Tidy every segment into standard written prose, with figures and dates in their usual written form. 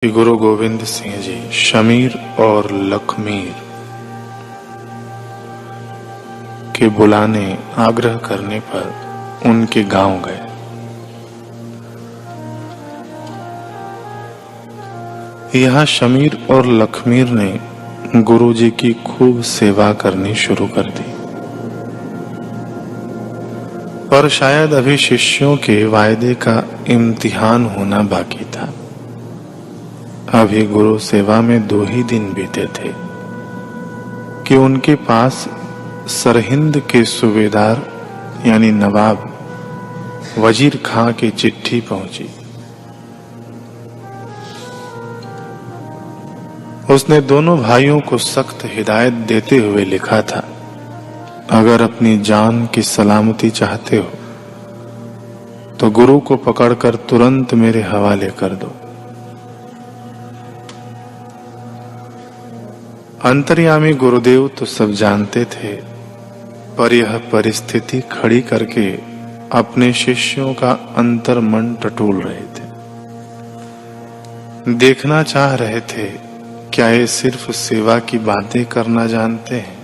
श्री गुरु गोविंद सिंह जी शमीर और लखमीर के बुलाने आग्रह करने पर उनके गांव गए। यहाँ शमीर और लखमीर ने गुरु जी की खूब सेवा करनी शुरू कर दी, पर शायद अभी शिष्यों के वायदे का इम्तिहान होना बाकी था। अभी गुरु सेवा में 2 ही दिन बीते थे कि उनके पास सरहिंद के सूबेदार यानी नवाब वजीर खां की चिट्ठी पहुंची। उसने दोनों भाइयों को सख्त हिदायत देते हुए लिखा था, अगर अपनी जान की सलामती चाहते हो तो गुरु को पकड़कर तुरंत मेरे हवाले कर दो। अंतर्यामी गुरुदेव तो सब जानते थे, पर यह परिस्थिति खड़ी करके अपने शिष्यों का अंतर्मन टटोल रहे थे। देखना चाह रहे थे क्या ये सिर्फ सेवा की बातें करना जानते हैं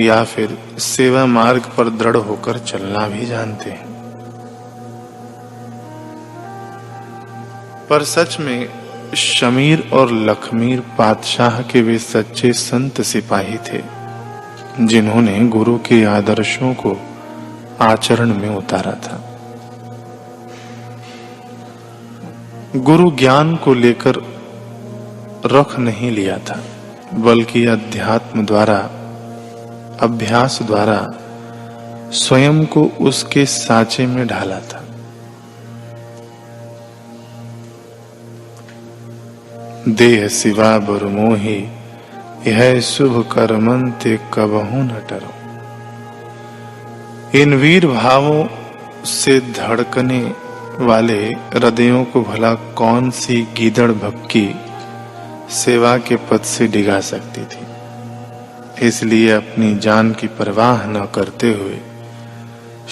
या फिर सेवा मार्ग पर दृढ़ होकर चलना भी जानते हैं। पर सच में शमीर और लखमीर पातशाह के वे सच्चे संत सिपाही थे जिन्होंने गुरु के आदर्शों को आचरण में उतारा था। गुरु ज्ञान को लेकर रख नहीं लिया था, बल्कि अध्यात्म द्वारा अभ्यास द्वारा स्वयं को उसके साचे में ढाला था। देह सिवा बरमोही यह शुभ कर्मन ते कबहू न टरो। इन वीर भावों से धड़कने वाले हृदयों को भला कौन सी गीदड़ भक्की सेवा के पद से डिगा सकती थी। इसलिए अपनी जान की परवाह न करते हुए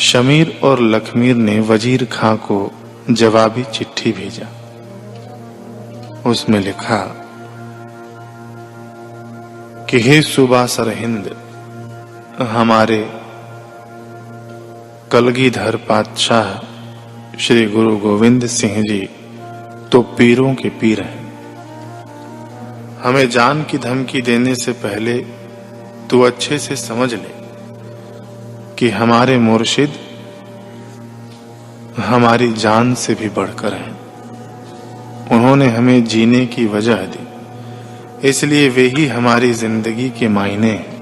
शमीर और लखमीर ने वजीर खां को जवाबी चिट्ठी भेजा। उसमें लिखा कि हे सूबा सरहिंद, हमारे कलगीधर पातशाह श्री गुरु गोविंद सिंह जी तो पीरों के पीर हैं। हमें जान की धमकी देने से पहले तू अच्छे से समझ ले कि हमारे मुर्शिद हमारी जान से भी बढ़कर हैं। उन्होंने हमें जीने की वजह दी, इसलिए वे ही हमारी जिंदगी के मायने हैं।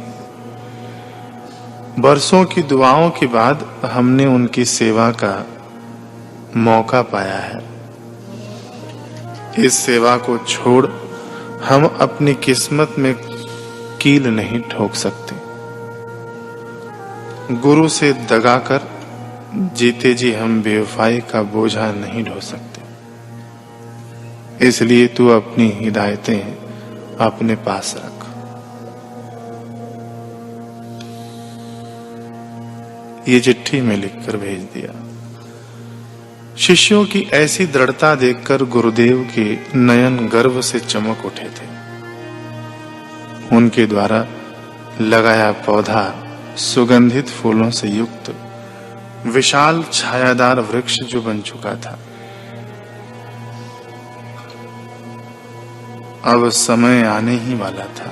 बरसों की दुआओं के बाद हमने उनकी सेवा का मौका पाया है। इस सेवा को छोड़ हम अपनी किस्मत में कील नहीं ठोक सकते। गुरु से दगा कर जीते जी हम बेवफाई का बोझा नहीं ढो सकते। इसलिए तू अपनी हिदायतें अपने पास रख। ये चिट्ठी में लिखकर भेज दिया। शिष्यों की ऐसी दृढ़ता देखकर गुरुदेव के नयन गर्व से चमक उठे थे। उनके द्वारा लगाया पौधा सुगंधित फूलों से युक्त विशाल छायादार वृक्ष जो बन चुका था। अब समय आने ही वाला था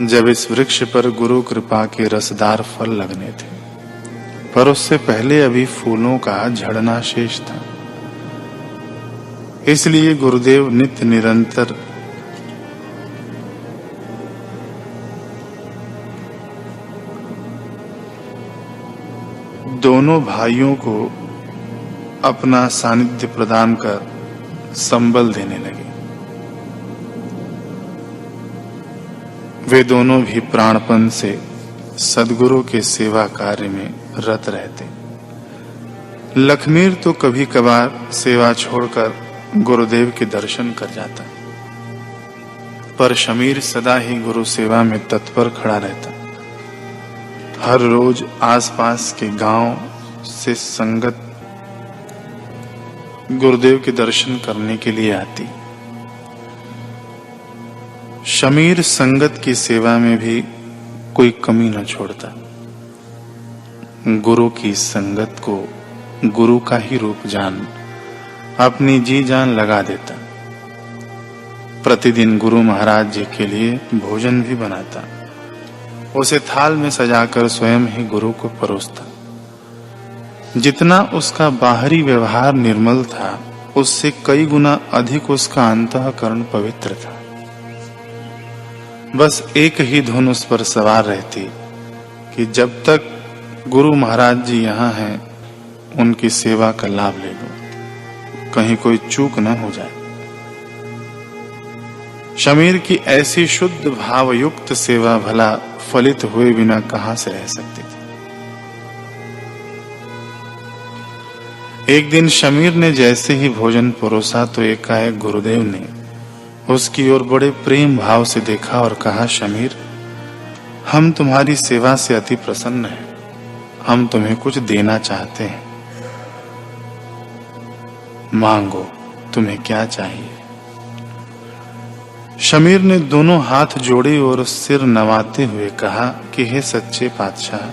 जब इस वृक्ष पर गुरु कृपा के रसदार फल लगने थे, पर उससे पहले अभी फूलों का झड़ना शेष था। इसलिए गुरुदेव नित्य निरंतर दोनों भाइयों को अपना सानिध्य प्रदान कर संबल देने लगे। वे दोनों भी प्राणपन से सद्गुरु के सेवा कार्य में रत रहते। लखमीर तो कभी कभार सेवा छोड़कर गुरुदेव के दर्शन कर जाता, पर शमीर सदा ही गुरु सेवा में तत्पर खड़ा रहता। हर रोज आसपास के गांव से संगत गुरुदेव के दर्शन करने के लिए आती। शमीर संगत की सेवा में भी कोई कमी न छोड़ता। गुरु की संगत को गुरु का ही रूप जान अपनी जी जान लगा देता। प्रतिदिन गुरु महाराज जी के लिए भोजन भी बनाता, उसे थाल में सजाकर स्वयं ही गुरु को परोसता। जितना उसका बाहरी व्यवहार निर्मल था, उससे कई गुना अधिक उसका अंतःकरण पवित्र था। बस एक ही धुन उस पर सवार रहती कि जब तक गुरु महाराज जी यहाँ हैं, उनकी सेवा का लाभ ले लो, कहीं कोई चूक न हो जाए। शमीर की ऐसी शुद्ध भावयुक्त सेवा भला फलित हुए बिना कहां से रह सकती थी। एक दिन शमीर ने जैसे ही भोजन परोसा तो एकाएक गुरुदेव ने उसकी ओर बड़े प्रेम भाव से देखा और कहा, शमीर, हम तुम्हारी सेवा से अति प्रसन्न हैं, हम तुम्हें कुछ देना चाहते हैं, मांगो, तुम्हें क्या चाहिए। शमीर ने दोनों हाथ जोड़े और सिर नवाते हुए कहा कि हे सच्चे पातशाह,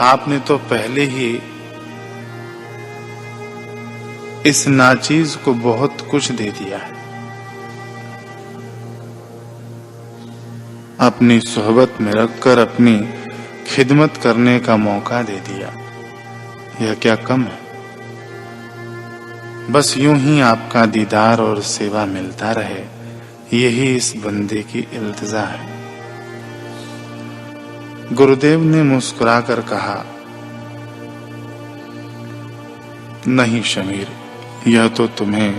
आपने तो पहले ही इस नाचीज को बहुत कुछ दे दिया है। अपनी सोहबत में रखकर अपनी खिदमत करने का मौका दे दिया, यह क्या कम है। बस यूं ही आपका दीदार और सेवा मिलता रहे, यही इस बंदे की इल्तिजा है। गुरुदेव ने मुस्कुराकर कहा, नहीं शमीर, यह तो तुम्हें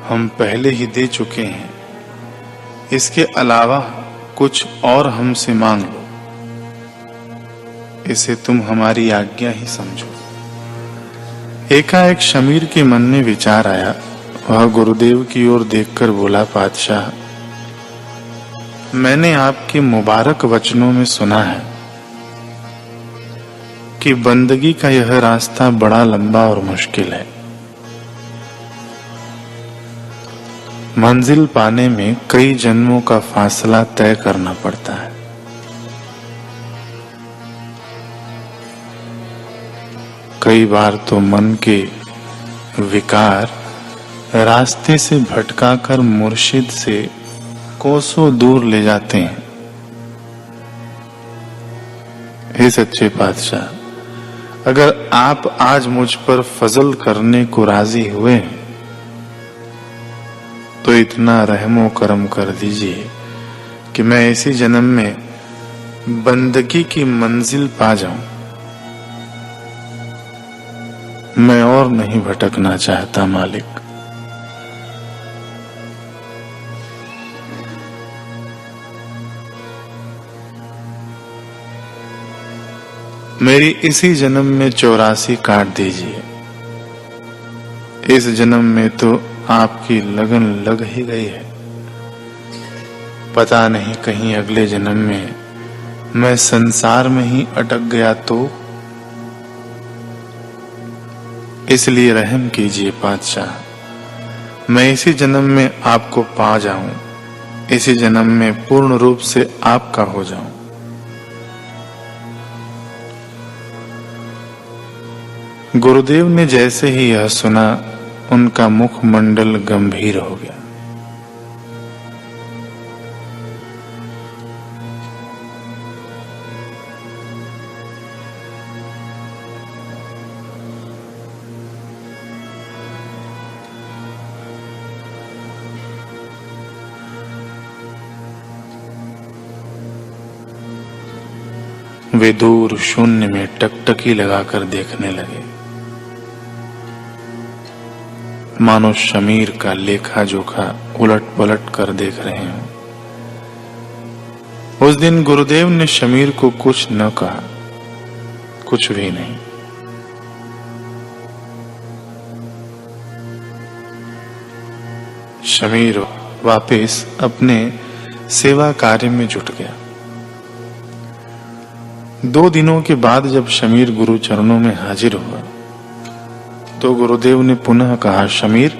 हम पहले ही दे चुके हैं, इसके अलावा कुछ और हमसे मांग लो, इसे तुम हमारी आज्ञा ही समझो। एकाएक शमीर के मन में विचार आया। वह गुरुदेव की ओर देखकर बोला, पातशाह, मैंने आपके मुबारक वचनों में सुना है कि बंदगी का यह रास्ता बड़ा लंबा और मुश्किल है। मंजिल पाने में कई जन्मों का फासला तय करना पड़ता है। कई बार तो मन के विकार रास्ते से भटकाकर मुर्शिद से कोसों दूर ले जाते हैं। हे सच्चे पातशाह, अगर आप आज मुझ पर फजल करने को राजी हुए हैं तो इतना रहमो करम कर दीजिए कि मैं इसी जन्म में बंदगी की मंजिल पा जाऊं। मैं और नहीं भटकना चाहता मालिक। मेरी इसी जन्म में 84 काट दीजिए। इस जन्म में तो आपकी लगन लग ही गई है। पता नहीं कहीं अगले जन्म में मैं संसार में ही अटक गया तो। इसलिए रहम कीजिए पातशाह, मैं इसी जन्म में आपको पा जाऊं, इसी जन्म में पूर्ण रूप से आपका हो जाऊं। गुरुदेव ने जैसे ही यह सुना, उनका मुखमंडल गंभीर हो गया। वे दूर शून्य में टकटकी लगाकर देखने लगे, मानो शमीर का लेखा जोखा उलट पलट कर देख रहे हों। उस दिन गुरुदेव ने शमीर को कुछ न कहा, कुछ भी नहीं। शमीर वापस अपने सेवा कार्य में जुट गया। 2 दिनों के बाद जब शमीर गुरु चरणों में हाजिर हुआ तो गुरुदेव ने पुनः कहा, शमीर,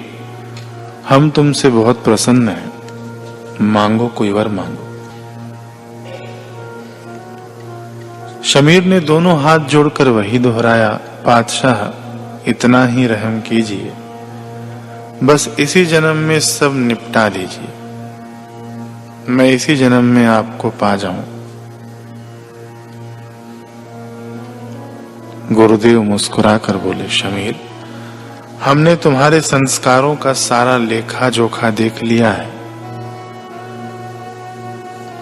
हम तुमसे बहुत प्रसन्न हैं। मांगो कोई वर मांगो। शमीर ने दोनों हाथ जोड़कर वही दोहराया, पातशाह इतना ही रहम कीजिए, बस इसी जन्म में सब निपटा दीजिए, मैं इसी जन्म में आपको पा जाऊं। गुरुदेव मुस्कुराकर बोले, शमीर, हमने तुम्हारे संस्कारों का सारा लेखा जोखा देख लिया है।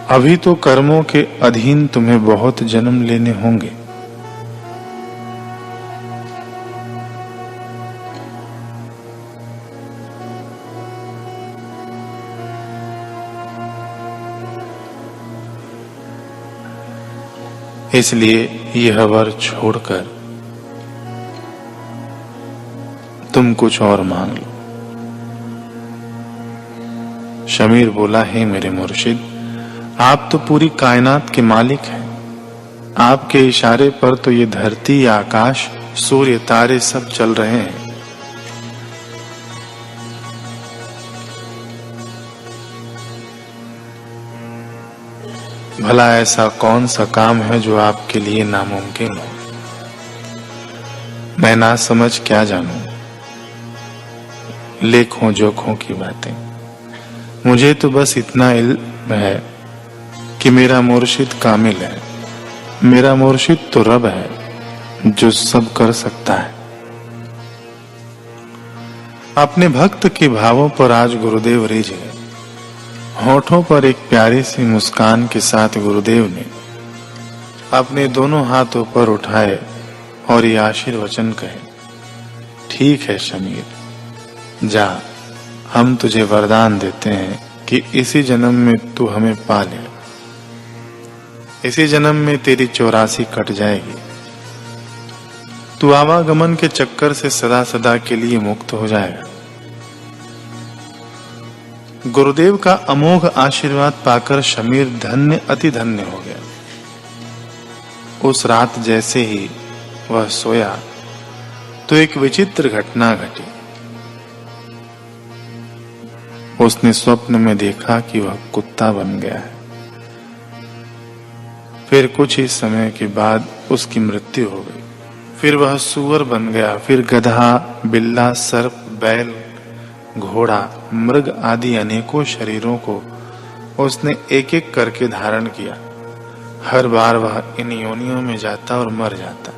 अभी तो कर्मों के अधीन तुम्हें बहुत जन्म लेने होंगे। इसलिए यह वर छोड़कर तुम कुछ और मांग लो। शमीर बोला, हे मेरे मुर्शिद, आप तो पूरी कायनात के मालिक हैं। आपके इशारे पर तो ये धरती, आकाश, सूर्य, तारे सब चल रहे हैं। भला ऐसा कौन सा काम है जो आपके लिए नामुमकिन हो? मैं ना समझ क्या जानूं, लेखों जोखों की बातें। मुझे तो बस इतना इल्म है कि मेरा मुर्शिद कामिल है। मेरा मुर्शिद तो रब है जो सब कर सकता है। अपने भक्त के भावों पर आज गुरुदेव रिझ गए। होठों पर एक प्यारी सी मुस्कान के साथ गुरुदेव ने अपने दोनों हाथ ऊपर उठाए और ये आशीर्वचन कहे, ठीक है शमीर, जा, हम तुझे वरदान देते हैं कि इसी जन्म में तू हमें पा ले। इसी जन्म में तेरी 84 कट जाएगी। तू आवागमन के चक्कर से सदा सदा के लिए मुक्त हो जाएगा। गुरुदेव का अमोघ आशीर्वाद पाकर शमीर धन्य अति धन्य हो गया। उस रात जैसे ही वह सोया तो एक विचित्र घटना घटी। उसने स्वप्न में देखा कि वह कुत्ता बन गया है। फिर कुछ ही समय के बाद उसकी मृत्यु हो गई। फिर वह सूअर बन गया, फिर गधा, बिल्ला, सर्प, बैल, घोड़ा, मृग आदि अनेकों शरीरों को उसने एक एक करके धारण किया। हर बार वह इन योनियों में जाता और मर जाता।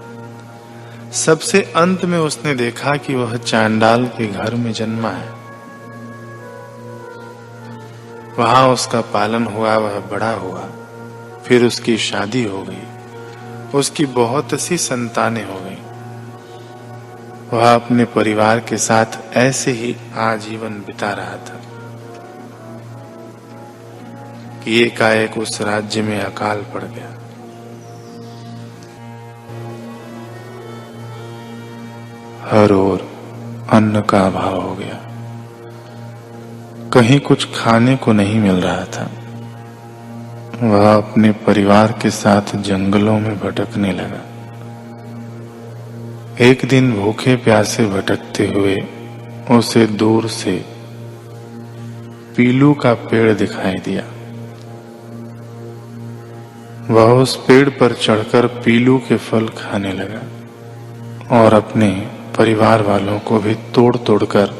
सबसे अंत में उसने देखा कि वह चांडाल के घर में जन्मा है। वहां उसका पालन हुआ, वह बड़ा हुआ, फिर उसकी शादी हो गई। उसकी बहुत सी संतानें हो गईं। वह अपने परिवार के साथ ऐसे ही आजीवन बिता रहा था कि एकाएक उस राज्य में अकाल पड़ गया। हर ओर अन्न का अभाव हो गया। कहीं कुछ खाने को नहीं मिल रहा था। वह अपने परिवार के साथ जंगलों में भटकने लगा। एक दिन भूखे प्यासे भटकते हुए उसे दूर से पीलू का पेड़ दिखाई दिया। वह उस पेड़ पर चढ़कर पीलू के फल खाने लगा और अपने परिवार वालों को भी तोड़ तोड़कर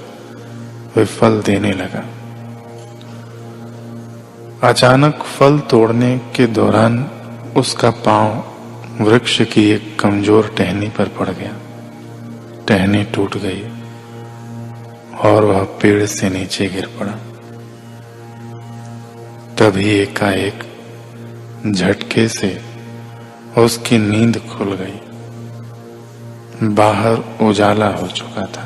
वे फल देने लगा। अचानक फल तोड़ने के दौरान उसका पांव वृक्ष की एक कमजोर टहनी पर पड़ गया। टहनी टूट गई और वह पेड़ से नीचे गिर पड़ा। तभी एकाएक झटके से उसकी नींद खुल गई। बाहर उजाला हो चुका था।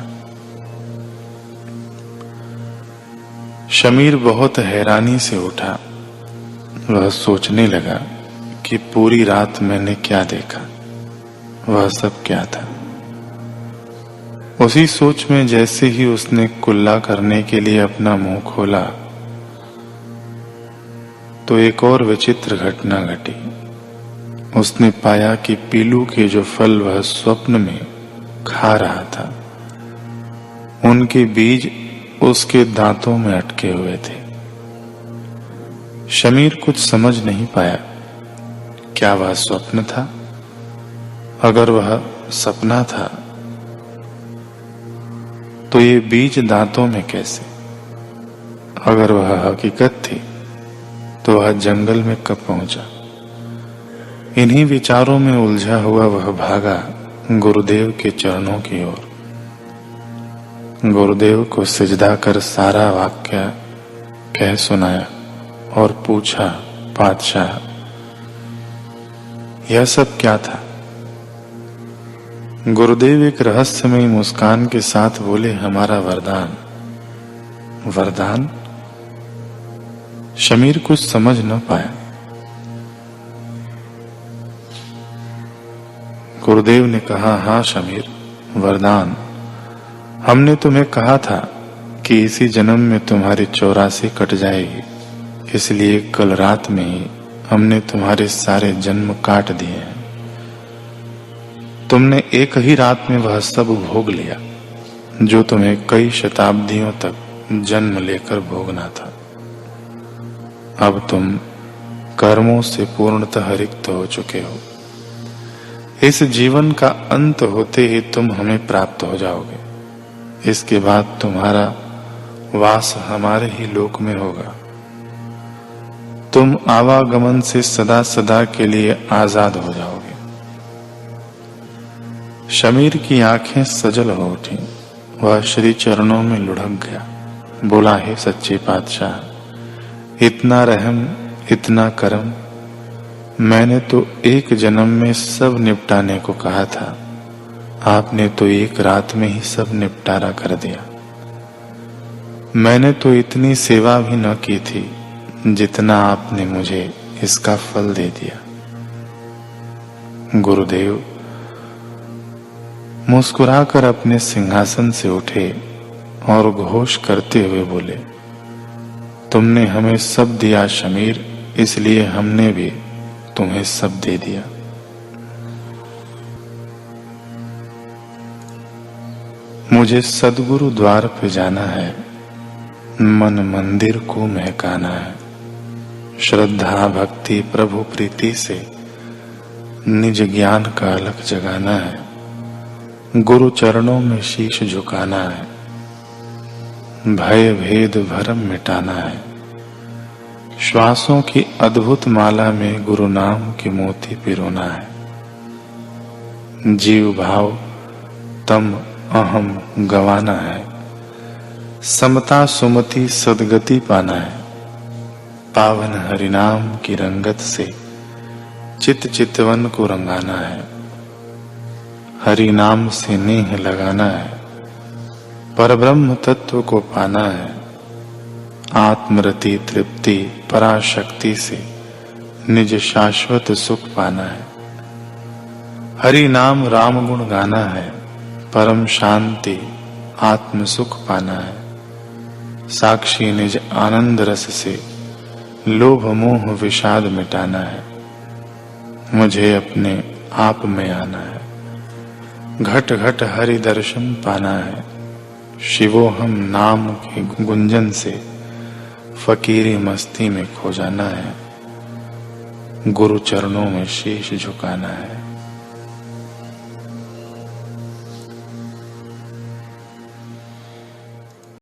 शमीर बहुत हैरानी से उठा। वह सोचने लगा कि पूरी रात मैंने क्या देखा, वह सब क्या था। उसी सोच में जैसे ही उसने कुल्ला करने के लिए अपना मुंह खोला तो एक और विचित्र घटना घटी। उसने पाया कि पीलू के जो फल वह स्वप्न में खा रहा था, उनके बीज उसके दांतों में अटके हुए थे। शमीर कुछ समझ नहीं पाया। क्या वह स्वप्न था? अगर वह सपना था तो ये बीज दांतों में कैसे? अगर वह हकीकत थी तो वह जंगल में कब पहुंचा? इन्हीं विचारों में उलझा हुआ वह भागा गुरुदेव के चरणों की ओर। गुरुदेव को सिजदा कर सारा वाक्य कह सुनाया और पूछा, पातशाह यह सब क्या था? गुरुदेव एक रहस्यमयी मुस्कान के साथ बोले, हमारा वरदान। वरदान? शमीर कुछ समझ न पाया। गुरुदेव ने कहा, हाँ शमीर, वरदान। हमने तुम्हें कहा था कि इसी जन्म में तुम्हारी 84 कट जाएगी, इसलिए कल रात में ही हमने तुम्हारे सारे जन्म काट दिए हैं। तुमने एक ही रात में वह सब भोग लिया जो तुम्हें कई शताब्दियों तक जन्म लेकर भोगना था। अब तुम कर्मों से पूर्णतः रिक्त हो चुके हो। इस जीवन का अंत होते ही तुम हमें प्राप्त हो जाओगे। इसके बाद तुम्हारा वास हमारे ही लोक में होगा। तुम आवागमन से सदा सदा के लिए आजाद हो जाओगे। शमीर की आंखें सजल हो उठी। वह श्री चरणों में लुढ़क गया। बोला, हे सच्चे पातशाह, इतना रहम, इतना करम। मैंने तो एक जन्म में सब निपटाने को कहा था, आपने तो एक रात में ही सब निपटारा कर दिया। मैंने तो इतनी सेवा भी न की थी जितना आपने मुझे इसका फल दे दिया। गुरुदेव मुस्कुराकर अपने सिंहासन से उठे और घोष करते हुए बोले, तुमने हमें सब दिया शमीर, इसलिए हमने भी तुम्हें सब दे दिया। मुझे सदगुरु द्वार पे जाना है, मन मंदिर को महकाना है। श्रद्धा भक्ति प्रभु प्रीति से निज ज्ञान का अलख जगाना है। गुरु चरणों में शीश झुकाना है। भय भेद भरम मिटाना है। श्वासों की अद्भुत माला में गुरु नाम के मोती पिरोना है। जीव भाव तम अहम गवाना है। समता सुमति सदगति पाना है। पावन हरिनाम की रंगत से चित चितवन को रंगाना है। हरि नाम से नेह लगाना है। परब्रह्म तत्व को पाना है। आत्मरति तृप्ति पराशक्ति से निज शाश्वत सुख पाना है। हरि नाम राम गुण गाना है। परम शांति आत्म सुख पाना है। साक्षी निज आनंद रस से लोभ मोह विषाद मिटाना है। मुझे अपने आप में आना है। घट घट हरि दर्शन पाना है। शिवोहम नाम के गुंजन से फकीरी मस्ती में खो जाना है। गुरु चरणों में शीश झुकाना है।